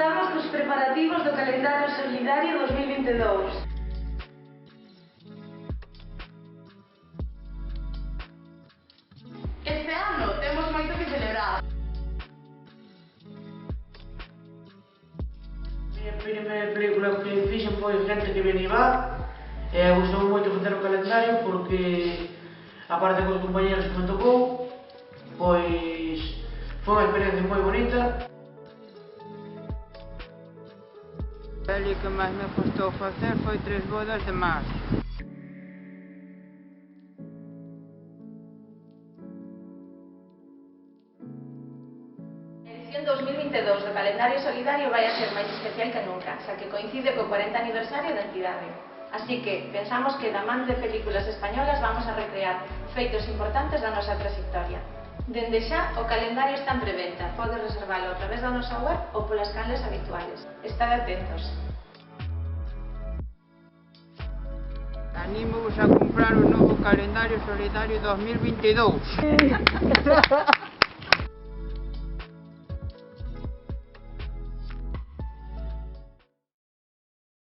estamos cos preparativos do calendario solidario 2022. Este ano temos moito que celebrar. A primeira película que fixen foi Gente que ven e va, e gustou moito facer o calendario porque, aparte cos compañeros que me tocou, pois foi unha experiencia moi bonita. A peli que máis me custou facer foi Tres bodas de mar. A edición 2022 do calendario solidario vai a ser máis especial que nunca, xa que coincide co 40 aniversario da entidade. Así que pensamos que da man de películas españolas vamos a recrear feitos importantes da nosa trayectoria. Dende xa, o calendario está en preventa. Pode reservalo a través da nosa web ou polas canles habituales. Estade atentos. Anímovos a comprar o novo calendario solidario 2022.